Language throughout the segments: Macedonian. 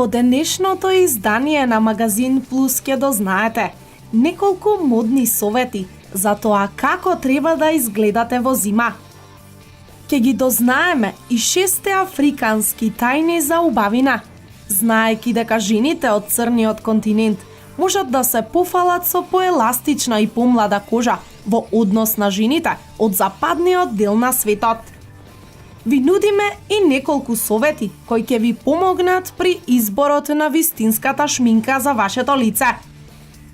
Во денешното издание на Магазин Плюс ќе дознаете неколку модни совети за тоа како треба да изгледате во зима. Ќе ги дознаеме и 6 африкански тајни за убавина, знаеки дека жените од црниот континент можат да се пофалат со поеластична и помлада кожа во однос на жените од западниот дел на светот. Ви нудиме и неколку совети кои ќе ви помогнат при изборот на вистинската шминка за вашето лице.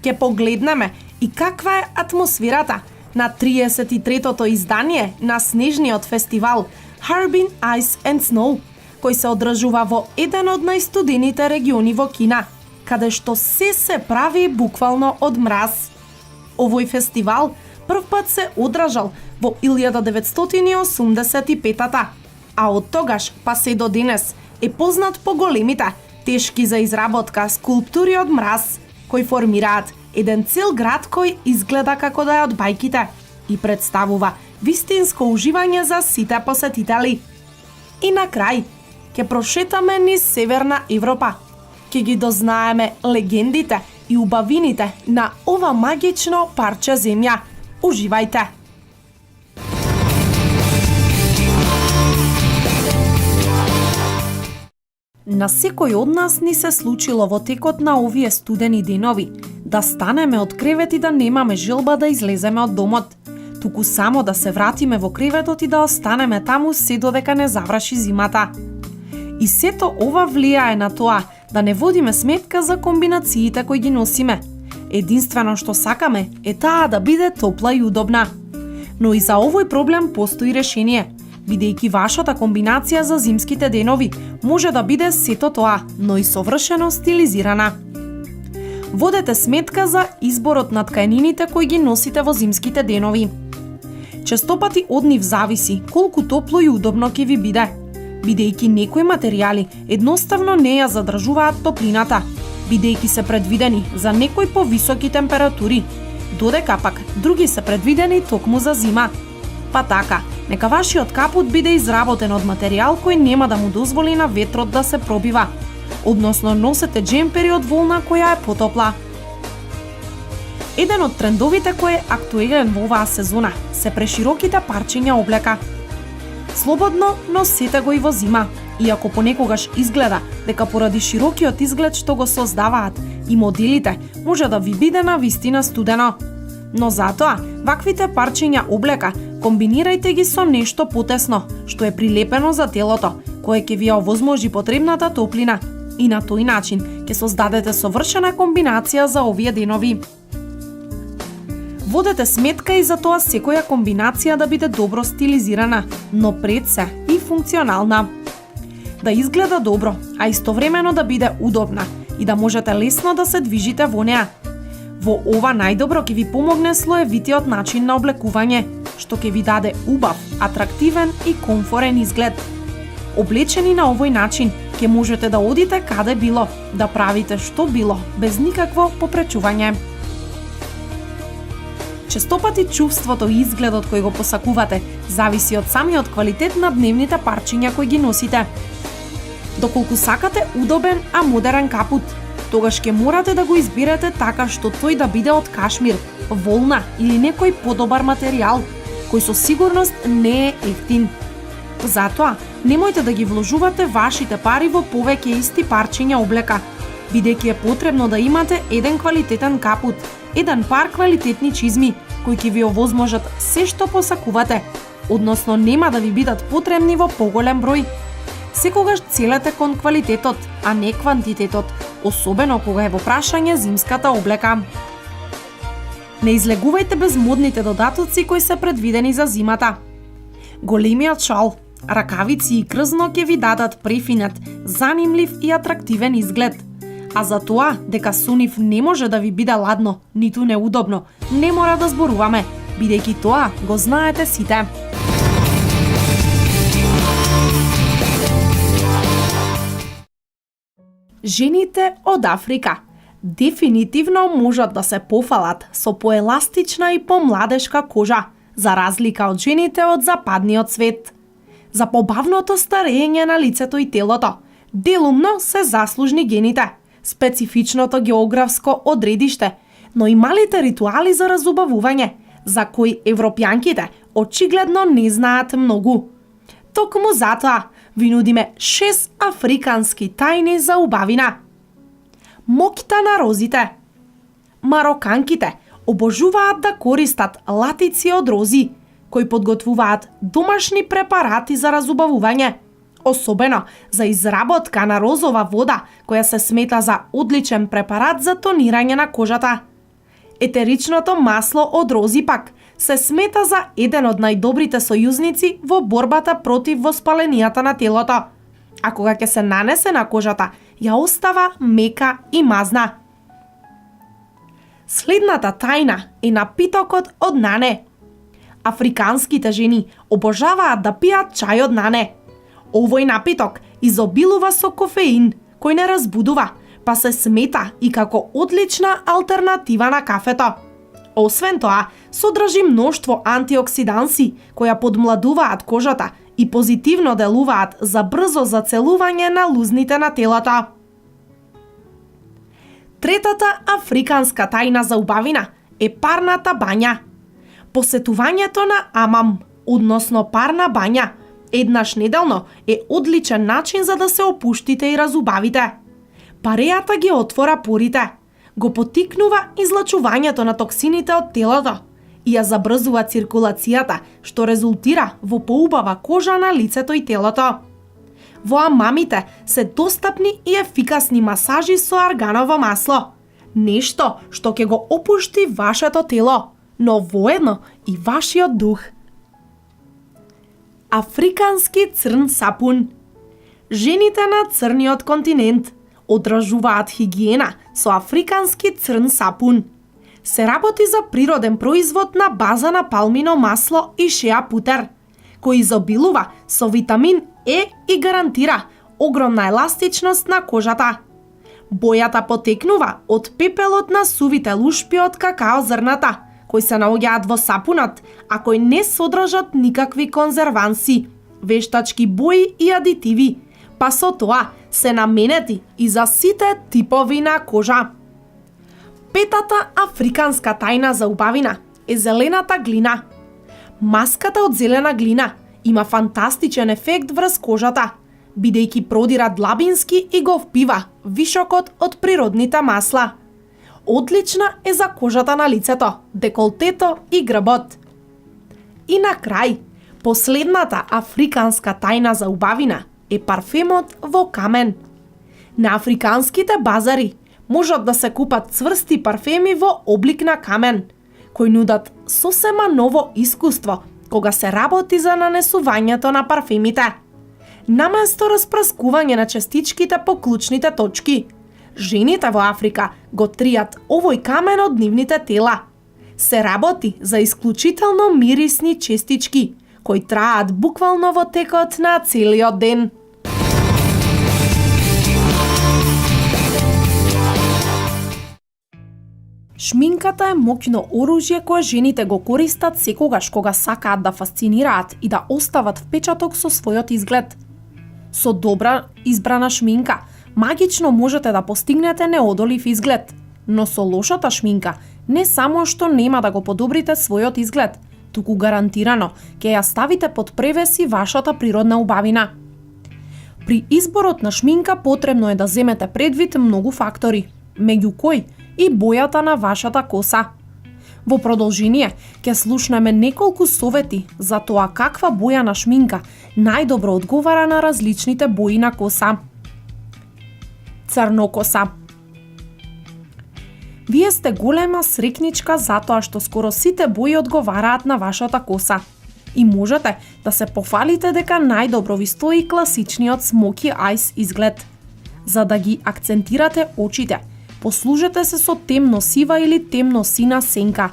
Ќе погледнеме и каква е атмосферата на 33-тото издание на снежниот фестивал Harbin Ice and Snow, кој се одржува во еден од најстудените региони во Кина, каде што се прави буквално од мраз. Овој фестивал првпат се одржал во 1985-та, а од тогаш па се до денес е познат по големите, тешки за изработка скулптури од мраз, кои формираат еден цел град кој изгледа како да е од бајките и представува вистинско уживање за сите посетители. И на крај, ќе прошетаме низ Северна Европа. Ќе ги дознаеме легендите и убавините на ова магично парче земја. Уживајте! На секој од нас ни се случило во текот на овие студени денови да станеме од кревет и да немаме желба да излеземе од домот, туку само да се вратиме во креветот и да останеме таму се додека не заврши зимата. И сето ова влијае на тоа да не водиме сметка за комбинациите кои ги носиме. Единствено што сакаме е таа да биде топла и удобна. Но и за овој проблем постои решение, бидејќи вашата комбинација за зимските денови може да биде сето тоа, но и совршено стилизирана. Водете сметка за изборот на ткаенините кои ги носите во зимските денови. Честопати од нив зависи колку топло и удобно ќе ви биде, бидејќи некои материјали едноставно не ја задржуваат топлината, бидејќи се предвидени за некои повисоки температури, додека пак други се предвидени токму за зима. Па така, нека вашиот капут биде изработен од материјал кој нема да му дозволи на ветрот да се пробива, односно носете джемпери од волна која е потопла. Еден од трендовите кој е актуелен во оваа сезона се прешироките парчиња облека. Слободно носете го и во зима, иако понекогаш изгледа дека поради широкиот изглед што го создаваат и моделите може да ви биде навистина студено. Но затоа, ваквите парчиња облека комбинирајте ги со нешто потесно, што е прилепено за телото, кое ќе ви ја овозможи потребната топлина и на тој начин ќе создадете совршена комбинација за овие денови. Водете сметка и за тоа секоја комбинација да биде добро стилизирана, но пред се и функционална. Да изгледа добро, а истовремено да биде удобна и да можете лесно да се движите во неа. Во ова најдобро ќе ви помогне слоевитиот начин на облекување, што ќе ви даде убав, атрактивен и комфорен изглед. Облечени на овој начин, ќе можете да одите каде било, да правите што било, без никакво попречување. Честопати чувството и изгледот кој го посакувате зависи од самиот квалитет на дневните парчиња кои ги носите. Доколку сакате удобен, а модерен капут, тогаш ќе морате да го изберете така што тој да биде од кашмир, волна или некој подобар материјал, кој со сигурност не е ефтин. Затоа, немојте да ги вложувате вашите пари во повеќе исти парчиња облека, бидејќи е потребно да имате еден квалитетен капут, еден пар квалитетни чизми, кои ќе ви овозможат се што посакувате, односно нема да ви бидат потребни во поголем број. Секогаш целете кон квалитетот, а не квантитетот, особено кога е во прашање зимската облека. Не излегувајте без модните додатоци кои се предвидени за зимата. Големиот шал, ракавици и крзно ќе ви дадат префинет, занимлив и атрактивен изглед. А за тоа дека со нив не може да ви биде ладно, ниту неудобно, не мора да зборуваме, бидејќи тоа го знаете сите. Жените од Африка дефинитивно можат да се пофалат со поеластична и помладешка кожа, за разлика од жените од западниот свет. За побавното старење на лицето и телото, Делумно се заслужни гените, специфичното географско одредиште, но и малите ритуали за разубавување, за кои европјанките очигледно не знаат многу. Токму затоа ви нудиме 6 африкански тајни за убавина. Моќта на розите. Мароканките обожуваат да користат латици од рози, кои подготвуваат домашни препарати за разубавување, особено за изработка на розова вода, која се смета за одличен препарат за тонирање на кожата. Етеричното масло од рози пак се смета за еден од најдобрите сојузници во борбата против воспаленијата на телото, а кога ќе се нанесе на кожата, ја остава мека и мазна. Следната тајна е напитокот од нане. Африканските жени обожаваат да пијат чај од нане. Овој напиток изобилува со кофеин, кој не разбудува, па се смета и како одлична алтернатива на кафето. Освен тоа, содржи мноштво антиоксиданси која подмладуваат кожата и позитивно делуваат за брзо зацелување на лузните на телото. Третата африканска тајна за убавина е парната бања. Посетувањето на амам, односно парна бања, еднаш неделно е одличен начин за да се опуштите и разубавите. Парејата ги отвора порите, го потикнува излачувањето на токсините од телото и ја забрзува циркулацијата, што резултира во поубава кожа на лицето и телото. Во амамите се достапни и ефикасни масажи со арганово масло, нешто што ќе го опушти вашето тело, но воедно и вашиот дух. Африкански црн сапун. Жените на црниот континент одржуваат хигиена со африкански црн сапун. Се работи за природен производ на база на палмино масло и шеа путер, кој изобилува со витамин Е и гарантира огромна еластичност на кожата. Бојата потекнува од пепелот на сувите лушпи од какао зрната, кои се наоѓаат во сапунот, а кои не содржат никакви конзерванси, вештачки бои и адитиви, па со тоа се наменети и за сите типови на кожа. Петата африканска тајна за убавина е зелената глина. Маската од зелена глина има фантастичен ефект врз кожата, бидејќи продира длабински и го впива вишокот од природните масла. Одлична е за кожата на лицето, деколтето и грбот. И на крај, последната африканска тајна за убавина е парфемот во камен. На африканските базари можат да се купат цврсти парфеми во облик на камен, кои нудат сосема ново искуство кога се работи за нанесувањето на парфемите. Наместо распрскување на частичките по клучните точки, жените во Африка го тријат овој камен од нивните тела. Се работи за исклучително мирисни честички, кои траат буквално во текот на целиот ден. Шминката е моќно оружје кое жените го користат секогаш кога сакаат да фасцинираат и да остават впечаток со својот изглед. Со добра избрана шминка, магично можете да постигнете неодолив изглед, но со лошата шминка не само што нема да го подобрите својот изглед, туку гарантирано ќе ја ставите под превес и вашата природна убавина. При изборот на шминка потребно е да земете предвид многу фактори, меѓу кои и бојата на вашата коса. Во продолжение ќе слушнеме неколку совети за тоа каква боја на шминка најдобро одговара на различните бои на коса. Црнокоса. Вие сте голема срекничка затоа што скоро сите бои одговараат на вашата коса. И можете да се пофалите дека најдобро ви стои класичниот смоки айс изглед. За да ги акцентирате очите, послужете се со темно-сива или темно-сина сенка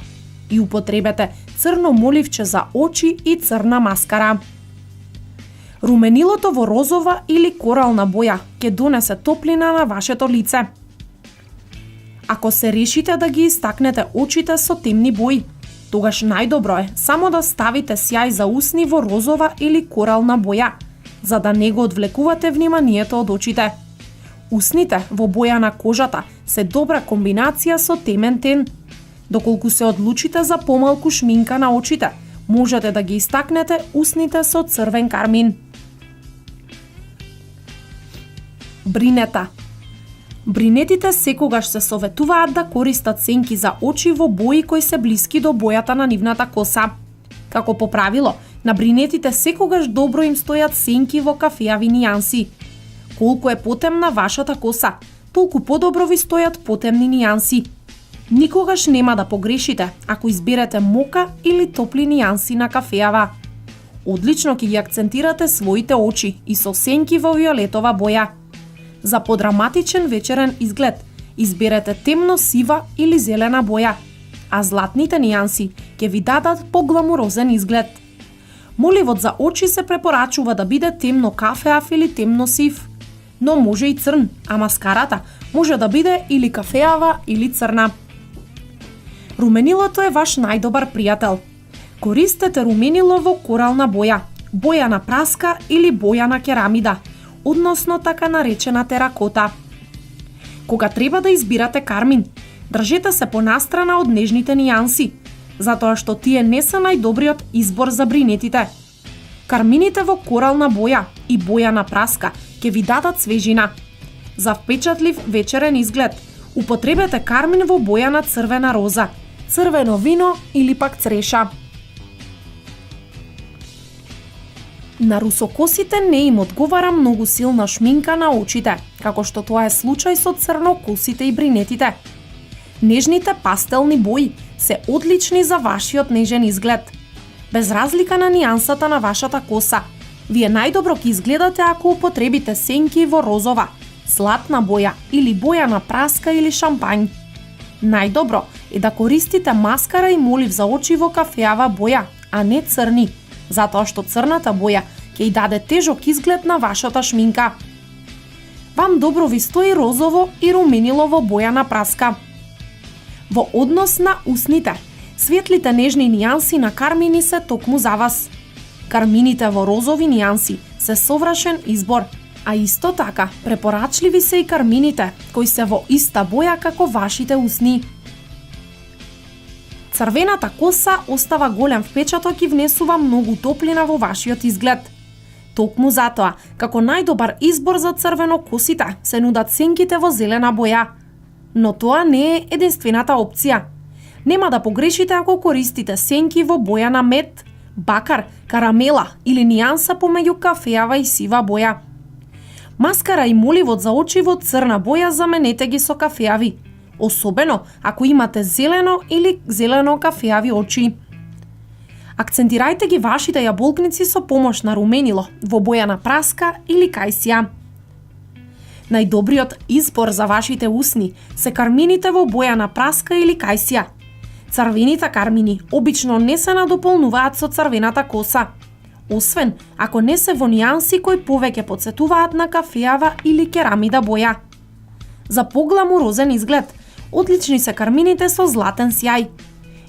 и употребете црно моливче за очи и црна маскара. Руменилото во розова или корална боја ќе донесе топлина на вашето лице. Ако се решите да ги истакнете очите со темни бои, тогаш најдобро е само да ставите сјај за усни во розова или корална боја за да не го одвлекувате вниманието од очите. Усните во боја на кожата се добра комбинација со темен тен. Доколку се одлучите за помалку шминка на очите, можете да ги истакнете усните со црвен кармин. Бринета. Бринетите секогаш се советуваат да користат сенки за очи во бои кои се блиски до бојата на нивната коса. Како по правило, на бринетите секогаш добро им стојат сенки во кафеави нијанси. Колку е потемна вашата коса, толку подобро ви стојат потемни нијанси. Никогаш нема да погрешите ако изберете мока или топли нијанси на кафеава. Одлично ќе ги акцентирате своите очи и со сенки во виолетова боја. За подраматичен вечерен изглед, изберете темно сива или зелена боја, а златните нијанси ќе ви дадат погламурозен изглед. Моливот за очи се препорачува да биде темно кафеав или темно сив, но може и црн, а маскарата може да биде или кафеава или црна. Руменилото е ваш најдобар пријател. Користете руменило во корална боја, боја на праска или боја на керамида, односно така наречена теракота. Кога треба да избирате кармин, држете се понастрана од нежните нијанси, затоа што тие не се најдобриот избор за бринетите. Кармините во корална боја и боја на праска ќе ви дадат свежина. За впечатлив вечерен изглед, употребете кармин во боја на црвена роза, црвено вино или пак цреша. На русокосите не им одговара многу силна шминка на очите, како што тоа е случај со црнокосите и бринетите. Нежните пастелни бои се одлични за вашиот нежен изглед. Без разлика на нијансата на вашата коса, вие најдобро ќе изгледате ако употребите сенки во розова, златна боја или боја на праска или шампањ. Најдобро е да користите маскара и молив за очи во кафеава боја, а не црни, затоа што црната боја ќе ја даде тежок изглед на вашата шминка. Вам добро ви стои розово и руменилово боја на праска. Во однос на усните, светлите нежни нијанси на кармини се токму за вас. Кармините во розови нијанси се совршен избор, а исто така препорачливи се и кармините кои се во иста боја како вашите усни. Црвената коса остава голем впечаток и внесува многу топлина во вашиот изглед. Токму затоа, како најдобар избор за црвенокосите се нудат сенките во зелена боја. Но тоа не е единствената опција. Нема да погрешите ако користите сенки во боја на мед, бакар, карамела или нијанса помеѓу кафеава и сива боја. Маскара и моливот за очи во црна боја заменете ги со кафеави, особено ако имате зелено или зелено кафеави очи. Акцентирајте ги вашите јаболкници со помош на руменило во боја на праска или кајсија. Најдобриот избор за вашите усни се кармините во боја на праска или кајсија. Црвените кармини обично не се надополнуваат со црвената коса, освен ако не се во нијанси кои повеќе потсетуваат на кафеава или керамида боја. За погламурозен изглед, одлични се кармините со златен сјај.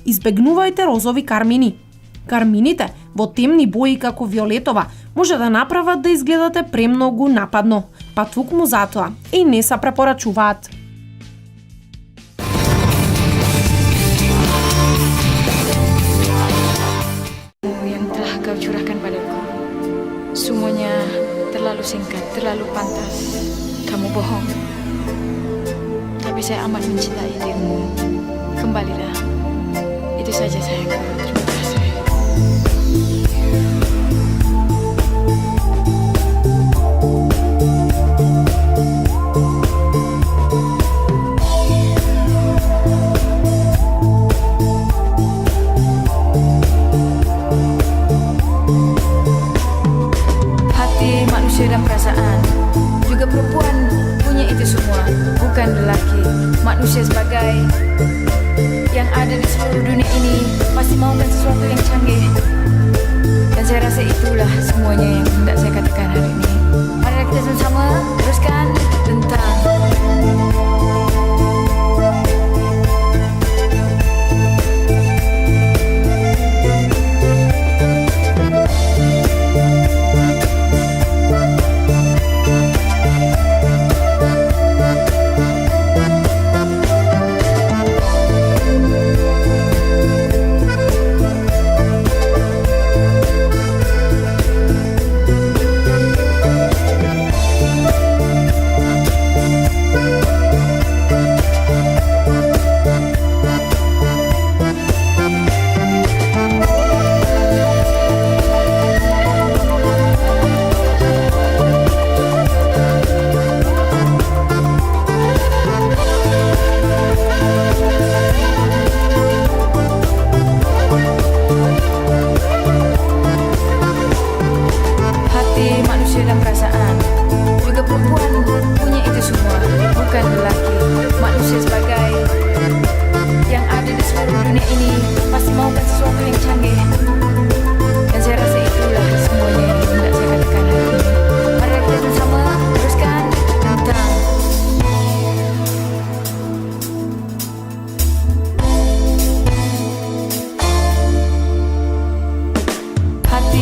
Избегнувајте розови кармини. Кармините во темни бои како виолетова може да направат да изгледате премногу нападно, па токму затоа и не се препорачуваат. Yang telah kau curahkan padaku, semuanya terlalu singkat, terlalu pantas. Kamu bohong, tapi saya amat mencintai dirimu. Kembalilah, itu saja sayangku. Terima kasih. Manusia dan perasaan, juga perempuan punya itu semua, bukan lelaki. Manusia sebagai yang ada di seluruh dunia ini pasti maukan sesuatu yang canggih, dan saya rasa itulah semuanya yang hendak saya katakan hari ini. Mari kita sama-sama teruskan tentang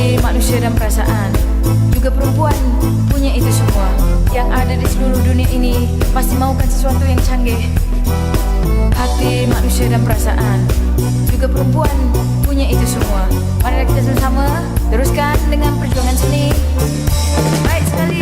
hati, manusia dan perasaan. Juga perempuan punya itu semua. Yang ada di seluruh dunia ini pasti maukan sesuatu yang canggih. Hati, manusia dan perasaan. Juga perempuan punya itu semua. Mari kita sama-sama teruskan dengan perjuangan seni. Baik sekali.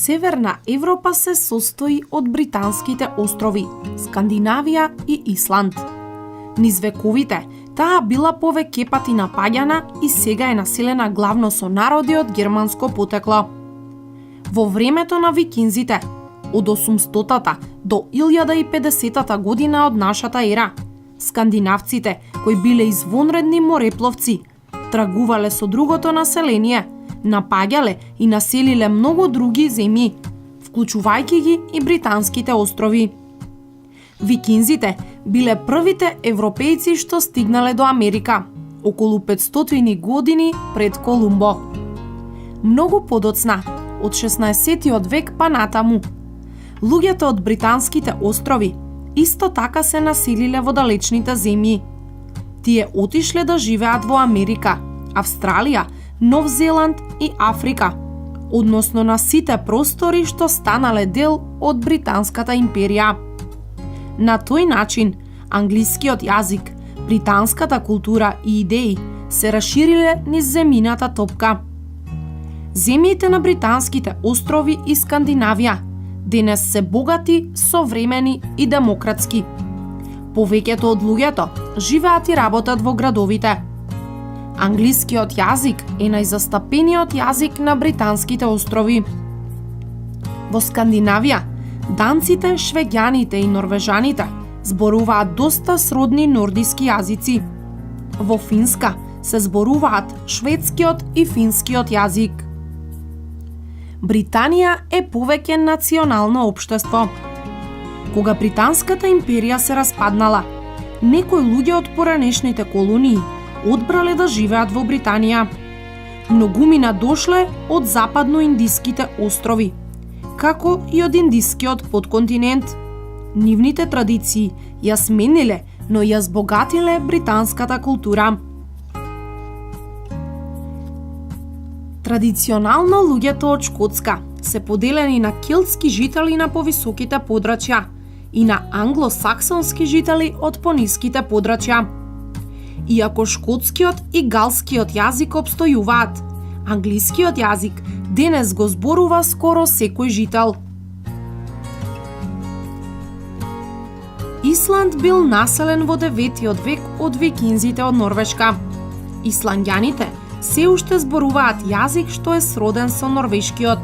Северна Европа се состои од британските острови, Скандинавија и Исланд. Низ вековите, таа била повеќе пати напаѓана и сега е населена главно со народи од германско потекло. Во времето на викинзите, од 800-та до 1050-та година од нашата ера, скандинавците, кои биле извонредни морепловци, трагувале со другото население, напаѓале и населиле многу други земји, вклучувајќи ги и британските острови. Викинзите биле првите европејци што стигнале до Америка, околу 500 години пред Колумбо. Многу подоцна, од 16-тиот век па натаму, луѓето од британските острови исто така се населиле во далечните земји. Тие отишле да живеат во Америка, Австралија, Нов Зеланд и Африка, односно на сите простори што станале дел од британската империја. На тој начин, англискиот јазик, британската култура и идеи се расшириле низ земјината топка. Земјите на британските острови и Скандинавија денес се богати, современи и демократски. Повеќето од луѓето живеат и работат во градовите. Англискиот јазик е најзастапениот јазик на британските острови. Во Скандинавија, данците, швеѓаните и норвежаните зборуваат доста сродни нордиски јазици. Во Финска се зборуваат шведскиот и финскиот јазик. Британија е повеќе национално општество. Кога Британската империја се распаднала, некои луѓе од поранешните колонии одбрале да живеат во Британија. Многумина дошле од западно-индиските острови, како и од индискиот подконтинент. Нивните традиции ја смениле, но ја збогатиле британската култура. Традиционално луѓето од Шкотска се поделени на келтски жители на повисоките подрачја и на англосаксонски жители од пониските подрачја. Иако шкотскиот и галскиот јазик опстојуваат, англискиот јазик денес го зборува скоро секој жител. Исланд бил населен во 9-тиот век од викинзите од Норвешка. Исландјаните се уште зборуваат јазик што е сроден со норвешкиот.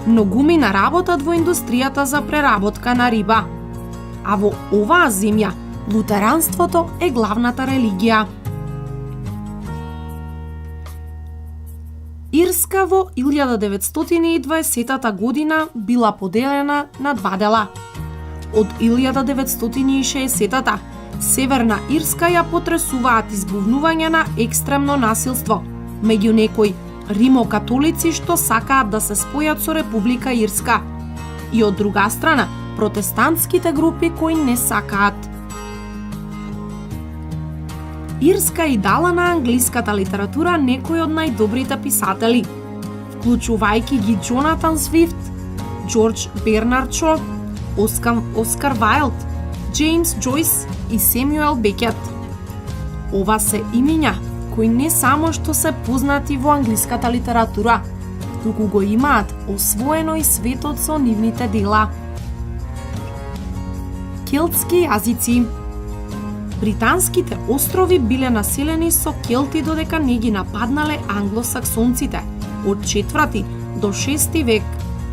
Многумина работат во индустријата за преработка на риба. А во оваа земја лутеранството е главната религија. Ирска во 1920 година била поделена на два дела. Од 1960 Северна Ирска ја потресуваат избувнување на екстремно насилство меѓу некои римокатолици што сакаат да се спојат со Република Ирска и од друга страна протестантските групи кои не сакаат. Ирска и дала на англиската литература некои од најдобрите писатели, вклучувајќи ги Джонатан Свифт, Џорџ Бернард Шо, Оскар Вајлд, Джеймс Џојс и Семјуел Бекет. Ова се имиња кои не само што се познати во англиската литература, туку го имаат освоено и светот со нивните дела. Келтски јазици. Британските острови биле населени со келти додека не ги нападнале англосаксонците од 4 до 6 век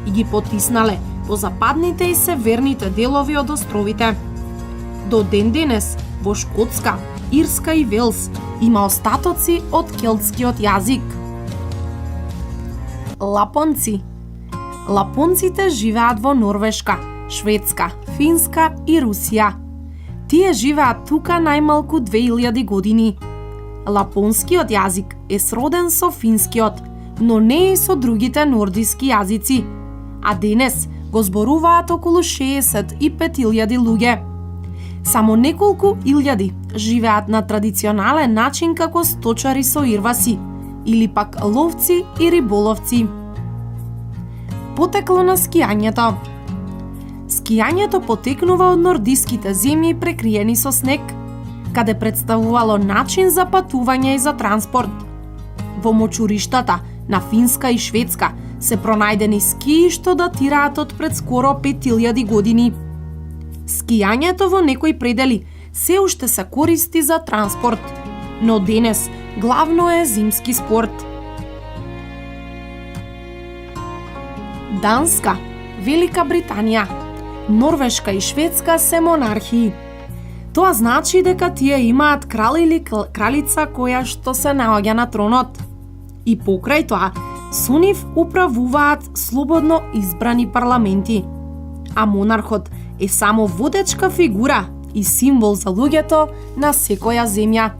и ги потиснале во западните и северните делови од островите. До ден денес во Шкотска, Ирска и Велс има остатоци од келтскиот јазик. Лапонци. Лапонците живеат во Норвешка, Шведска, Финска и Русија. Тие живеат тука најмалку 2000 години. Лапонскиот јазик е сроден со финскиот, но не и со другите нордиски јазици, а денес го зборуваат околу 65.000 луѓе. Само неколку илјади живеат на традиционален начин како сточари со ирваси, или пак ловци и риболовци. Потекло на скијањето. Скијањето потекнува од нордиските земји прекриени со снег, каде представувало начин за патување и за транспорт. Во мочуриштата на Финска и Шведска се пронајдени скии што датираат од пред скоро 5000 години. Скијањето во некои предели се уште се користи за транспорт, но денес главно е зимски спорт. Данска, Велика Британија, Норвешка и Шведска се монархии. Тоа значи дека тие имаат крал или кралица која што се наоѓа на тронот. И покрај тоа, со нив управуваат слободно избрани парламенти. А монархот е само водечка фигура и символ за луѓето на секоја земја.